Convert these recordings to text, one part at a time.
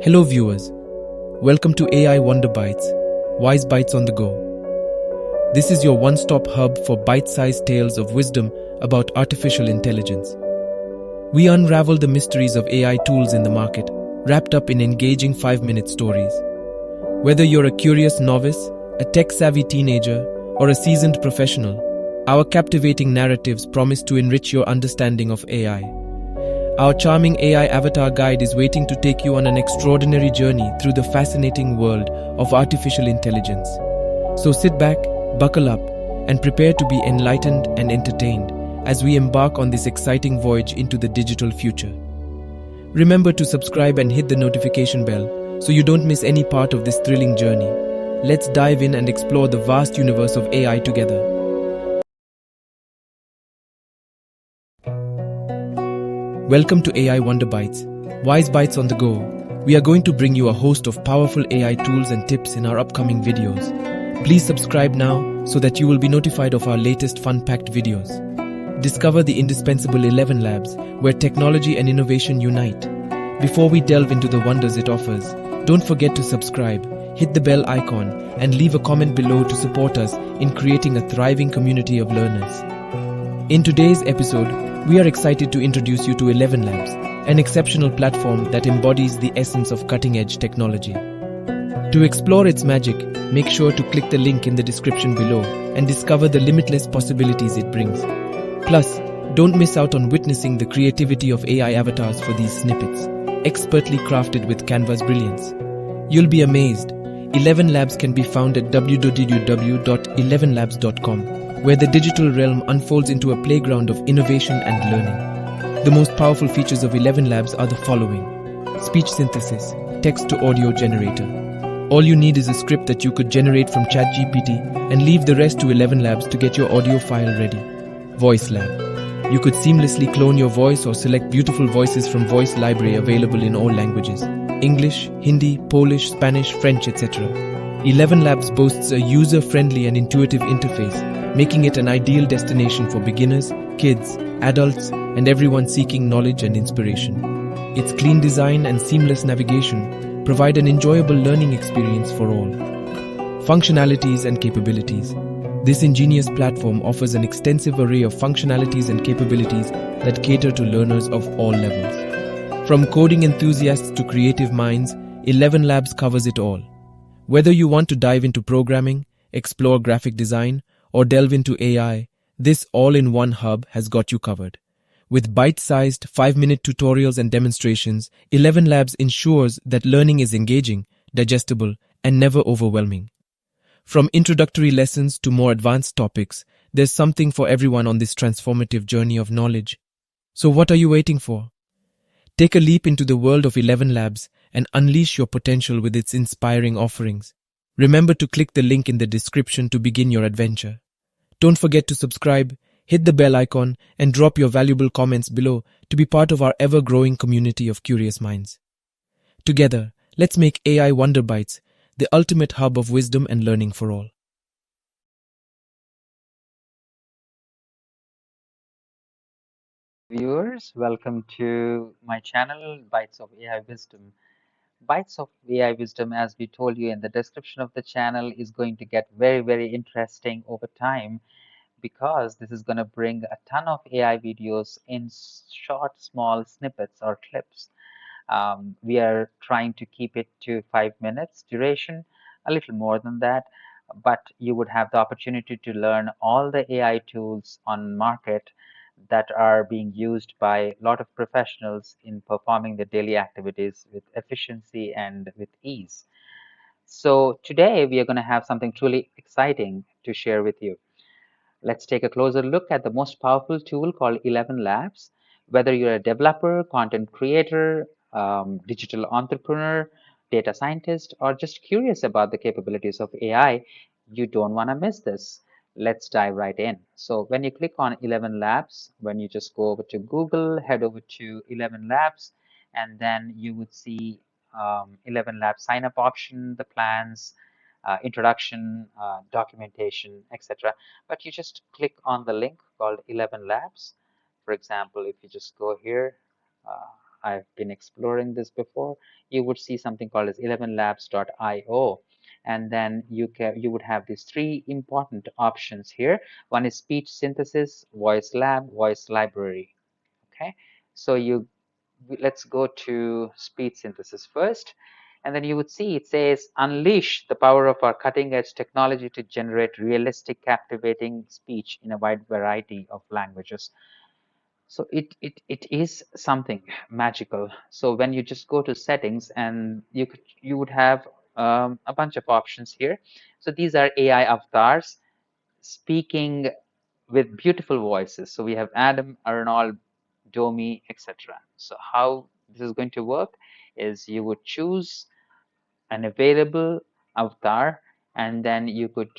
Hello viewers, welcome to AI Wonderbytes, Wise Bites on the Go. This is your one-stop hub for bite-sized tales of wisdom about artificial intelligence. We unravel the mysteries of AI tools in the market, wrapped up in engaging 5-minute stories. Whether you're a curious novice, a tech-savvy teenager, or a seasoned professional, our captivating narratives promise to enrich your understanding of AI. Our charming AI avatar guide is waiting to take you on an extraordinary journey through the fascinating world of artificial intelligence. So sit back, buckle up, and prepare to be enlightened and entertained as we embark on this exciting voyage into the digital future. Remember to subscribe and hit the notification bell so you don't miss any part of this thrilling journey. Let's dive in and explore the vast universe of AI together. Welcome to AI Wonderbytes, Wise Bites on the Go. We are going to bring you a host of powerful AI tools and tips in our upcoming videos. Please subscribe now so that you will be notified of our latest fun-packed videos. Discover the indispensable Elevenlabs, where technology and innovation unite. Before we delve into the wonders it offers, don't forget to subscribe, hit the bell icon, and leave a comment below to support us in creating a thriving community of learners. In today's episode, we are excited to introduce you to Elevenlabs, an exceptional platform that embodies the essence of cutting-edge technology. To explore its magic, make sure to click the link in the description below and discover the limitless possibilities it brings. Plus, don't miss out on witnessing the creativity of AI avatars for these snippets, expertly crafted with Canva's brilliance. You'll be amazed. Elevenlabs can be found at www.elevenlabs.com, where the digital realm unfolds into a playground of innovation and learning. The most powerful features of Elevenlabs are the following: speech synthesis, text-to-audio generator. All you need is a script that you could generate from ChatGPT and leave the rest to Elevenlabs to get your audio file ready. Voice Lab. You could seamlessly clone your voice or select beautiful voices from voice library available in all languages: English, Hindi, Polish, Spanish, French, etc. Elevenlabs boasts a user-friendly and intuitive interface, making it an ideal destination for beginners, kids, adults, and everyone seeking knowledge and inspiration. Its clean design and seamless navigation provide an enjoyable learning experience for all. Functionalities and capabilities. This ingenious platform offers an extensive array of functionalities and capabilities that cater to learners of all levels. From coding enthusiasts to creative minds, Elevenlabs covers it all. Whether you want to dive into programming, explore graphic design, or delve into AI, this all-in-one hub has got you covered. With bite-sized 5-minute tutorials and demonstrations, Elevenlabs ensures that learning is engaging, digestible, and never overwhelming. From introductory lessons to more advanced topics, there's something for everyone on this transformative journey of knowledge. So what are you waiting for? Take a leap into the world of Elevenlabs and unleash your potential with its inspiring offerings. Remember to click the link in the description to begin your adventure. Don't forget to subscribe, hit the bell icon, and drop your valuable comments below to be part of our ever-growing community of curious minds. Together, let's make AI Wonderbytes the ultimate hub of wisdom and learning for all. Viewers, welcome to my channel, Bites of AI Wisdom. Bites of AI Wisdom, as we told you in the description of the channel, is going to get very, very interesting over time because this is going to bring a ton of AI videos in short, small snippets or clips. We are trying to keep it to 5 minutes duration, a little more than that, but you would have the opportunity to learn all the AI tools on market that are being used by a lot of professionals in performing their daily activities with efficiency and with ease. So today we are going to have something truly exciting to share with you. Let's take a closer look at the most powerful tool called Elevenlabs. Whether you're a developer, content creator, digital entrepreneur, data scientist, or just curious about the capabilities of AI, you don't want to miss this. Let's dive right in. So when you click on Elevenlabs, when you just go over to Google, head over to Elevenlabs, and then you would see Elevenlabs sign up option, the plans, introduction, documentation, etc. But you just click on the link called Elevenlabs. For example, if you just go here, I've been exploring this before, you would see something called as 11labs.io. And then you would have these three important options here. One is speech synthesis, voice lab, voice library. Okay, so let's go to speech synthesis first. And then you would see it says, unleash the power of our cutting edge technology to generate realistic, captivating speech in a wide variety of languages. So it is something magical. So when you just go to settings, and you would have a bunch of options here. So these are AI avatars speaking with beautiful voices. So we have Adam, Arnold, Domi, etc. So how this is going to work is you would choose an available avatar, and then you could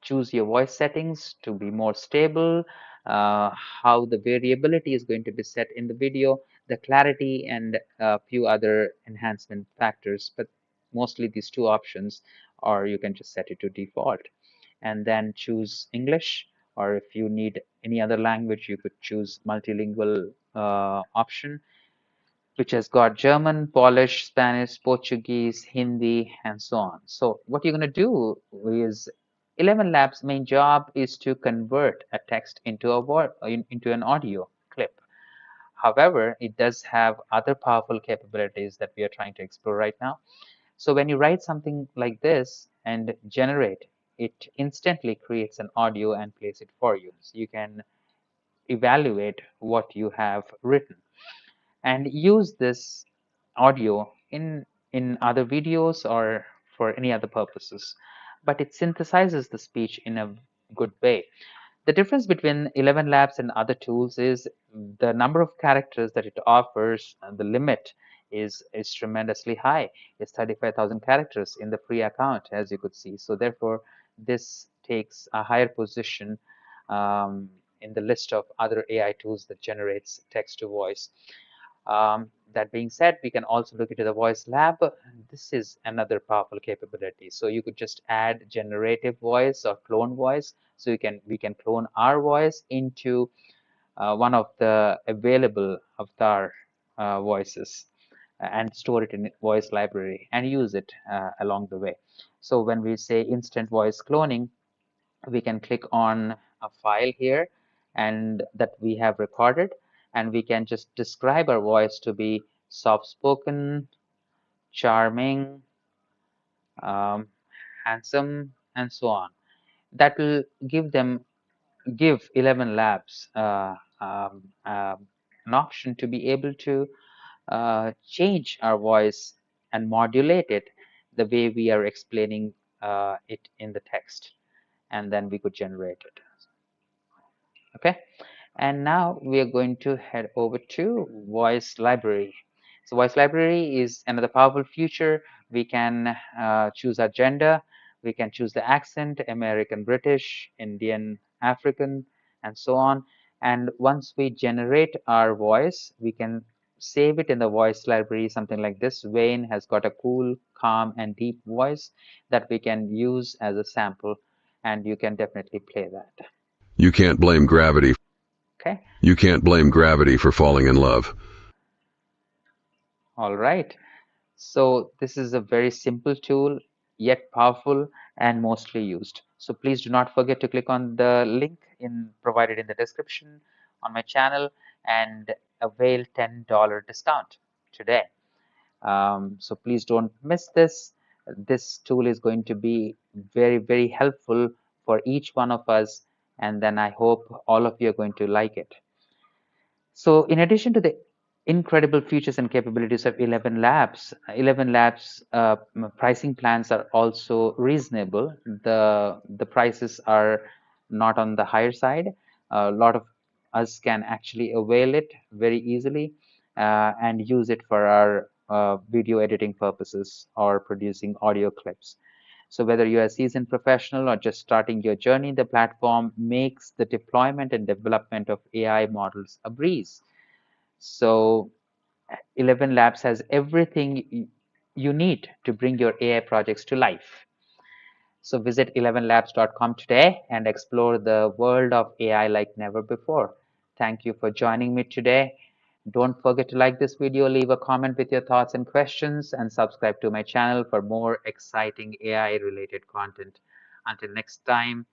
choose your voice settings to be more stable, how the variability is going to be set in the video, the clarity, and a few other enhancement factors. But mostly these two options, or you can just set it to default and then choose English. Or if you need any other language, you could choose multilingual option, which has got German, Polish, Spanish, Portuguese, Hindi, and so on. So what you're going to do is 11 Labs' main job is to convert a text into into an audio clip. However, it does have other powerful capabilities that we are trying to explore right now. So when you write something like this and generate, it instantly creates an audio and plays it for you. So you can evaluate what you have written and use this audio in other videos or for any other purposes. But it synthesizes the speech in a good way. The difference between 11 Labs and other tools is the number of characters that it offers, and the limit is tremendously high. It's 35,000 characters in the free account, as you could see. So therefore, this takes a higher position in the list of other AI tools that generates text to voice. That being said, we can also look into the voice lab. This is another powerful capability. So you could just add generative voice or clone voice. So we can clone our voice into one of the available avatar voices and store it in voice library and use it along the way. So when we say instant voice cloning, we can click on a file here and that we have recorded, and we can just describe our voice to be soft-spoken, charming, um, handsome, and so on. That will give 11 Labs an option to be able to change our voice and modulate it the way we are explaining it in the text, and then we could generate it. Okay, and now we are going to head over to voice library. So voice library is another powerful feature. We can choose our gender, we can choose the accent, American, British, Indian, African, and so on. And once we generate our voice, we can save it in the voice library, something like this. Wayne has got a cool, calm, and deep voice that we can use as a sample, and you can definitely play that. You can't blame gravity. Okay. You can't blame gravity for falling in love. All right. So this is a very simple tool, yet powerful and mostly used. So please do not forget to click on the link provided in the description on my channel and avail $10 discount today. So please don't miss this. This tool is going to be very, very helpful for each one of us. And then I hope all of you are going to like it. So in addition to the incredible features and capabilities of 11 Labs, 11 Labs pricing plans are also reasonable. The prices are not on the higher side. A lot of us can actually avail it very easily and use it for our video editing purposes or producing audio clips. So whether you're a seasoned professional or just starting your journey, the platform makes the deployment and development of AI models a breeze. So 11 Labs has everything you need to bring your AI projects to life. So visit 11labs.com today and explore the world of AI like never before. Thank you for joining me today. Don't forget to like this video, leave a comment with your thoughts and questions, and subscribe to my channel for more exciting AI related content. Until next time,